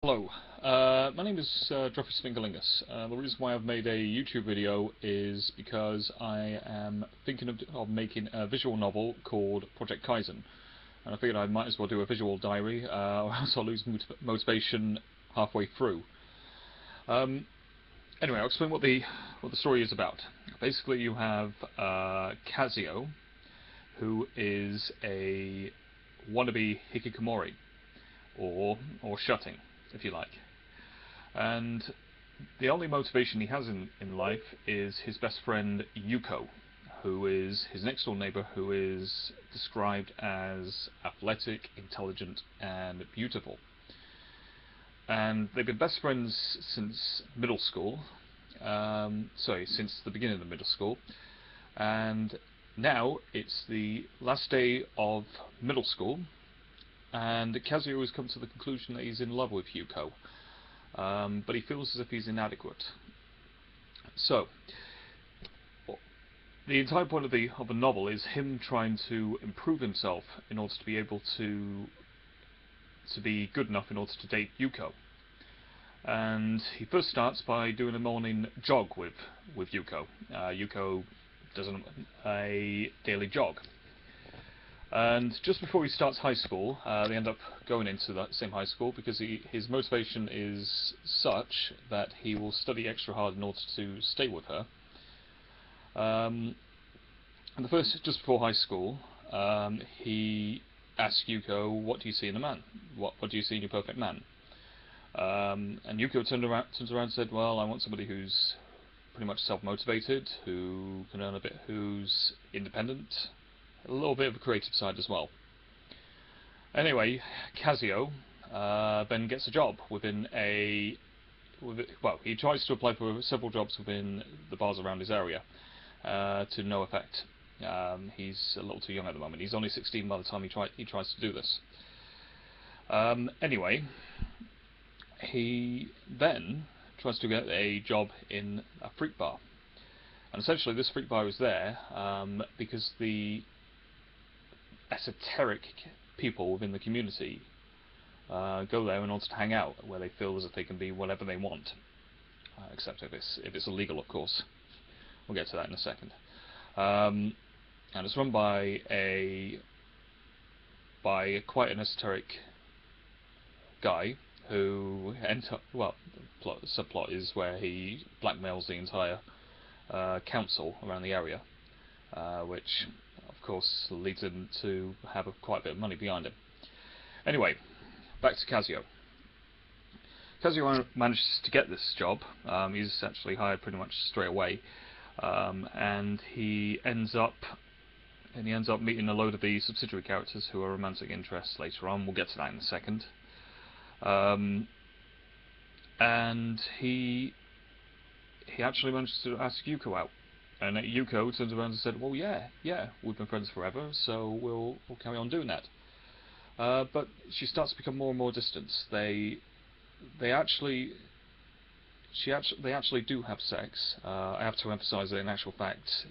Hello, my name is Druffy Fingerlingus. The reason why I've made a YouTube video is because I am thinking of making a visual novel called Project Kaizen, and I figured I might as well do a visual diary, or else I'll lose motivation halfway through. Anyway, I'll explain what the story is about. Basically, you have Kazuo, who is a wannabe hikikomori, or shutting, if you like. And the only motivation he has in life is his best friend Yuko, who is his next door neighbour, who is described as athletic, intelligent and beautiful. And they've been best friends since middle school, since the beginning of middle school, and now it's the last day of middle school, and Kazuo has come to the conclusion that he's in love with Yuko, but he feels as if he's inadequate. So, the entire point of the novel is him trying to improve himself in order to be able to be good enough in order to date Yuko. And he first starts by doing a morning jog with Yuko. Yuko does a daily jog. And just before he starts high school, they end up going into that same high school because his motivation is such that he will study extra hard in order to stay with her. And just before high school, he asks Yuko, "What do you see in a man? What do you see in your perfect man?" And Yuko turns around and said, "Well, I want somebody who's pretty much self-motivated, who can earn a bit, who's independent, a little bit of a creative side as well." Anyway, Kazuo then gets a job he tries to apply for several jobs within the bars around his area, to no effect. He's a little too young at the moment. He's only 16 by the time he tries to do this. Anyway, he then tries to get a job in a freak bar, and essentially this freak bar is there because the esoteric people within the community go there in order to hang out, where they feel as if they can be whatever they want, except if it's illegal, of course. We'll get to that in a second. And it's run by quite an esoteric guy who ends up, subplot is where he blackmails the entire council around the area, which of course leads him to have quite a bit of money behind him. Anyway, back to Kazuo. Kazuo manages to get this job. He's actually hired pretty much straight away, and he ends up meeting a load of the subsidiary characters who are romantic interests later on. We'll get to that in a second. And he actually manages to ask Yuko out. And Yuko turns around and said, "Well, yeah, we've been friends forever, so we'll carry on doing that." But she starts to become more and more distant. They actually do have sex. I have to emphasise that in actual fact,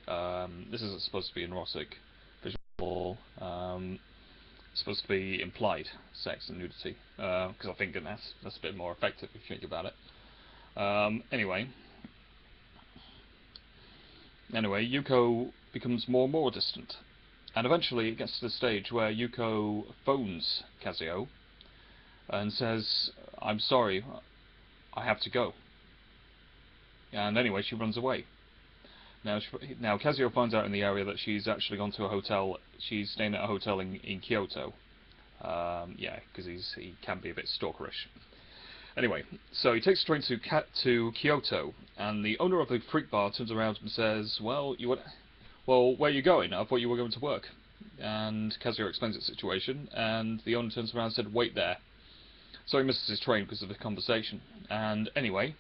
this isn't supposed to be an erotic visual. It's supposed to be implied sex and nudity, because I think that's a bit more effective if you think about it. Anyway, Yuko becomes more and more distant, and eventually it gets to the stage where Yuko phones Kazuo and says, "I'm sorry, I have to go." And anyway, she runs away. Now Kazuo finds out in the area that she's actually gone to a hotel. She's staying at a hotel in Kyoto. Because he can be a bit stalkerish. Anyway, so he takes the train to Kyoto, and the owner of the freak bar turns around and says, "Well, where are you going? I thought you were going to work." And Kazuo explains the situation, and the owner turns around and said, "Wait there." So he misses his train because of the conversation. And anyway,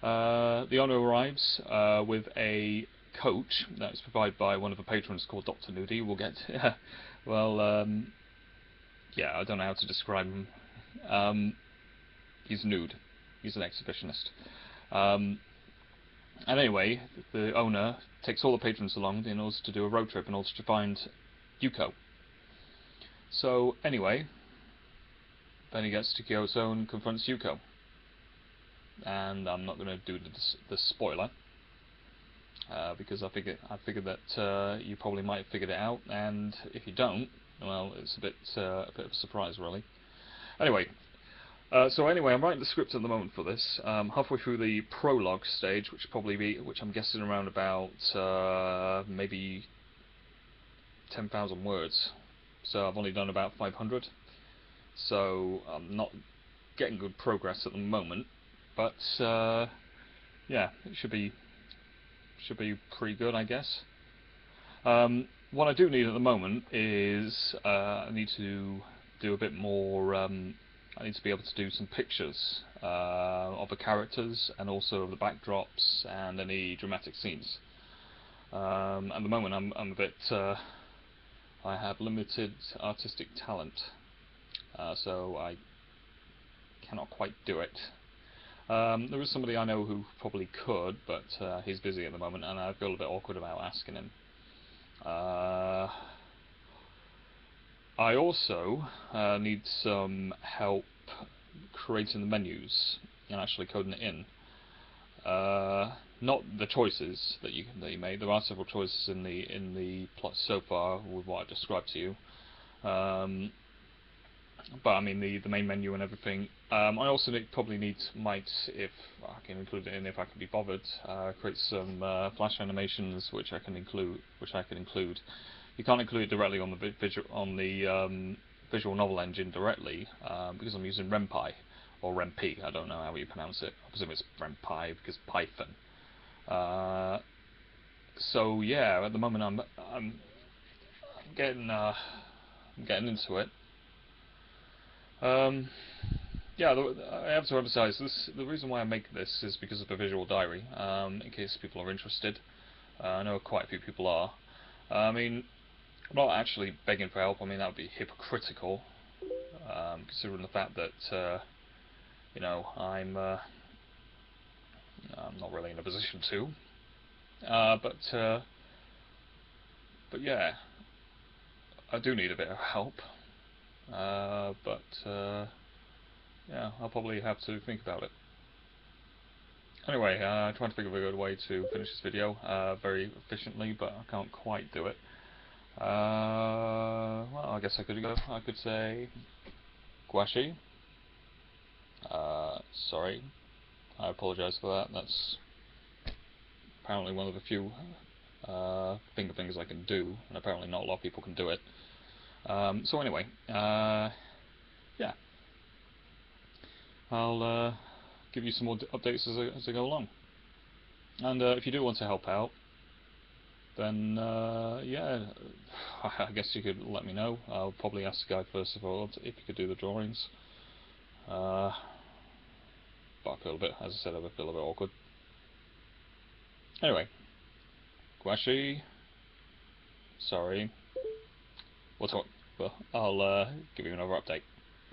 the owner arrives with a coach that is provided by one of the patrons called Dr. Nudie. We'll get to, I don't know how to describe him. He's nude. He's an exhibitionist. And anyway, the owner takes all the patrons along in order to do a road trip in order to find Yuko. So anyway, then he gets to Kyoto and confronts Yuko. And I'm not going to do the spoiler, because I figured that you probably might have figured it out, and if you don't, well, it's a bit of a surprise, really. Anyway, I'm writing the script at the moment for this. Halfway through the prologue stage, which I'm guessing around about maybe 10,000 words. So I've only done about 500. So I'm not getting good progress at the moment, but yeah, it should be pretty good, I guess. What I do need at the moment is I need to do a bit more. I need to be able to do some pictures of the characters and also of the backdrops and any dramatic scenes. At the moment, I'm a bit. I have limited artistic talent, so I cannot quite do it. There is somebody I know who probably could, but he's busy at the moment, and I feel a bit awkward about asking him. I also need some help creating the menus and actually coding it in. Not the choices that you made. There are several choices in the plot so far with what I've described to you. But I mean the main menu and everything. I also might, if I can include it in, if I can be bothered, create some flash animations which I can include. You can't include it directly on the visual novel engine directly because I'm using RenPy or RenP. I don't know how you pronounce it. I presume it's RenPy because Python. So yeah, at the moment I'm getting into it. Yeah, I have to emphasise this. The reason why I make this is because of the visual diary. In case people are interested, I know quite a few people are. I mean, I'm not actually begging for help. I mean, that would be hypocritical, considering the fact that you know I'm not really in a position to. But yeah, I do need a bit of help. Yeah, I'll probably have to think about it. Anyway, trying to think of a good way to finish this video very efficiently, but I can't quite do it. Well, I guess I could say Guashi. Sorry, I apologise for that. That's apparently one of the few finger things I can do, and apparently not a lot of people can do it. So anyway, yeah, I'll give you some more updates as I go along. And if you do want to help out, then yeah, I guess you could let me know. I'll probably ask the guy first of all if he could do the drawings. But I feel a bit, as I said, I feel a bit awkward. Anyway, Guashi, sorry. Well, I'll give you another update.